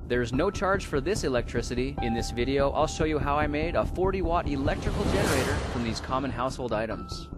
There's no charge for this electricity. In this video, I'll show you how I made a 40-watt electrical generator from these common household items.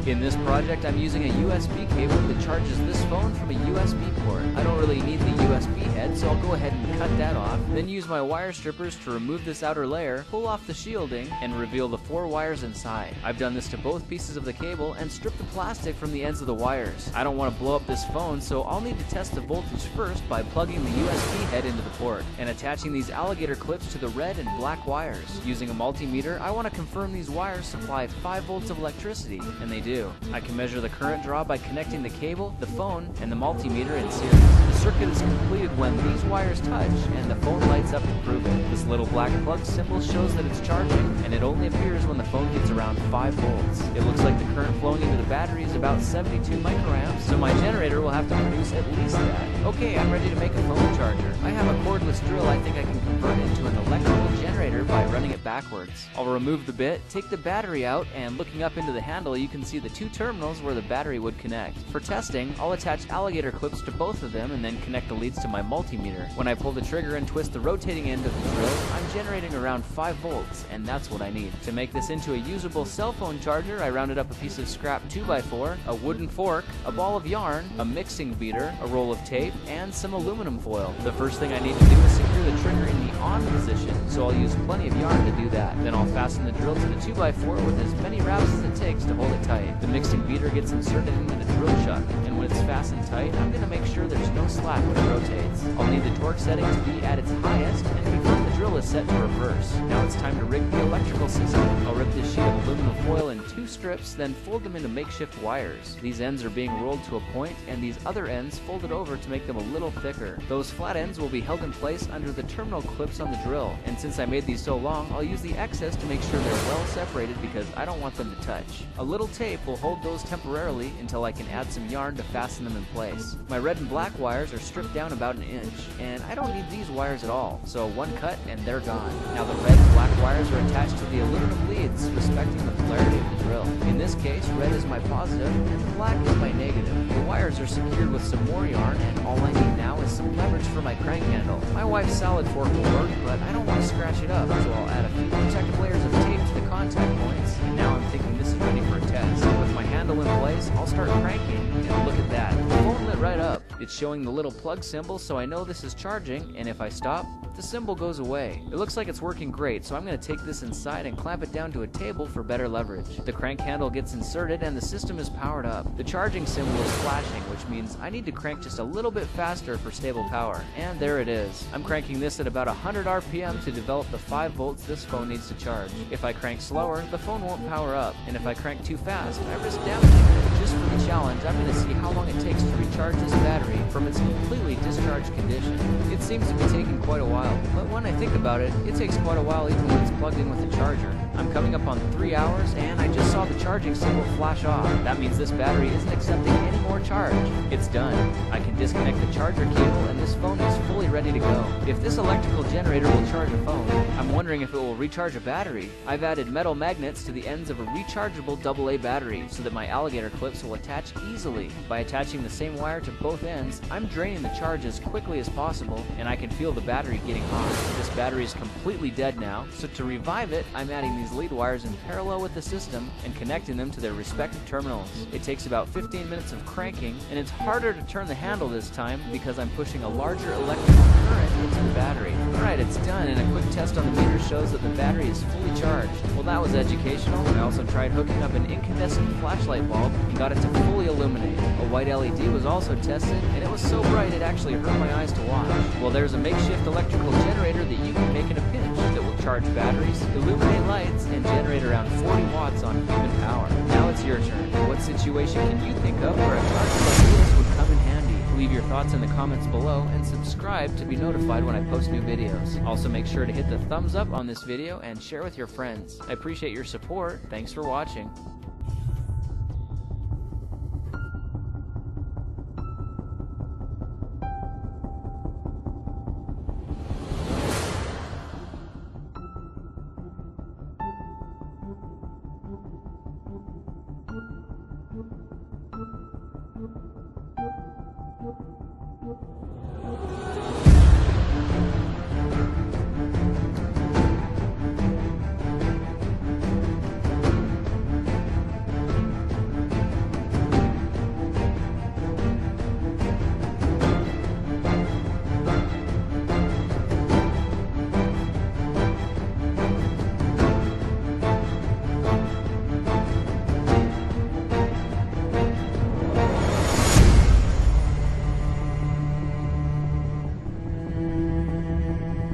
In this project, I'm using a USB cable that charges this phone from a USB port. I don't really need the USB head, so I'll go ahead and cut that off, then use my wire strippers to remove this outer layer, pull off the shielding, and reveal the 4 wires inside. I've done this to both pieces of the cable and stripped the plastic from the ends of the wires. I don't want to blow up this phone, so I'll need to test the voltage first by plugging the USB head into the port and attaching these alligator clips to the red and black wires. Using a multimeter, I want to confirm these wires supply 5 volts of electricity, and they do. I can measure the current draw by connecting the cable, the phone, and the multimeter in series. The circuit is completed when these wires touch and the phone lights up to prove it. This little black plug symbol shows that it's charging, and it only appears when the phone gets around 5 volts. It looks like the current flowing into the battery is about 72 microamps, so my generator will have to produce at least that. Okay, I'm ready to make a phone charger. I have a cordless drill I think I can convert into an electrical generator by running it backwards. I'll remove the bit, take the battery out, and looking up into the handle you can see the 2 terminals where the battery would connect. For testing, I'll attach alligator clips to both of them and then connect the leads to my multimeter. When I pull the trigger and twist the rotating end of the drill, I'm generating around 5 volts, and that's what I need. To make this into a usable cell phone charger, I rounded up a piece of scrap 2x4, a wooden fork, a ball of yarn, a mixing beater, a roll of tape, and some aluminum foil. The first thing I need to do is secure the trigger in the on position, so I'll use plenty of yarn to do that. Then I'll fasten the drill to the 2x4 with as many wraps as it takes to hold it tight. The mixing beater gets inserted into the drill chuck, and when it's fastened tight, I'm going to make sure there's no slack when it rotates. I'll need the torque setting to be at its highest and confirm the drill is set to reverse. Now it's time to rig the electrical system. I'll rip this sheet of aluminum foil in 2 strips, then fold them into makeshift wires. These ends are being rolled to a point, and these other ends folded over to make them a little thicker. Those flat ends will be held in place under the terminal clips on the drill, and since I made these so long, I'll use the excess to make sure they're well separated because I don't want them to touch. A little tape will hold those temporarily until I can add some yarn to fasten them in place. My red and black wires are stripped down about 1 inch, and I don't need these wires at all, so 1 cut and they're gone. Now the red and black wires are attached to the aluminum leads, respecting the polarity of the drill. In this case, red is my positive and black is my negative. The wires are secured with some more yarn, and all I need now is some leverage for my crank handle. My wife's salad fork will work, but I don't want to scratch it up, so I'll add a few protective layers of tape to the contact points, and now I'm thinking this is ready for a test. With my handle in place, I'll start cranking, and look at that. The phone lit right up. It's showing the little plug symbol, so I know this is charging, and if I stop, the symbol goes away. It looks like it's working great, so I'm going to take this inside and clamp it down to a table for better leverage. The crank handle gets inserted and the system is powered up. The charging symbol is flashing, which means I need to crank just a little bit faster for stable power. And there it is. I'm cranking this at about 100 RPM to develop the 5 volts this phone needs to charge. If I crank slower, the phone won't power up, and if I crank too fast, I risk damaging it. Just for the challenge, I'm going to see how long it takes to recharge this battery from its completely discharged condition. It seems to be taking quite a while, but when I think about it, it takes quite a while even when it's plugged in with the charger. I'm coming up on 3 hours, and I just saw the charging symbol flash off. That means this battery isn't accepting any more charge. It's done. I can disconnect the charger cable, and this phone is fully ready to go. If this electrical generator will charge a phone, I'm wondering if it will recharge a battery. I've added metal magnets to the ends of a rechargeable AA battery so that my alligator clips will attach easily. By attaching the same wire to both ends, I'm draining the charge as quickly as possible, and I can feel the battery getting hot. This battery is completely dead now, so to revive it, I'm adding these lead wires in parallel with the system and connecting them to their respective terminals. It takes about 15 minutes of cranking, and it's harder to turn the handle this time because I'm pushing a larger electrical current into the battery. Alright, it's done, and a quick test on the meter shows that the battery is fully charged. Well, that was educational. I also tried hooking up an incandescent flashlight bulb and got it to fully illuminate. A white LED was also tested, and it was so bright it actually hurt my eyes to watch. Well, there's a makeshift electrical generator that you can make in a pinch that will charge batteries, illuminate lights, and generate around 40 watts on human power. Now it's your turn. What situation can you think of where a charger like this would come in handy? Leave your thoughts in the comments below and subscribe to be notified when I post new videos. Also make sure to hit the thumbs up on this video and share with your friends. I appreciate your support. Thanks for watching.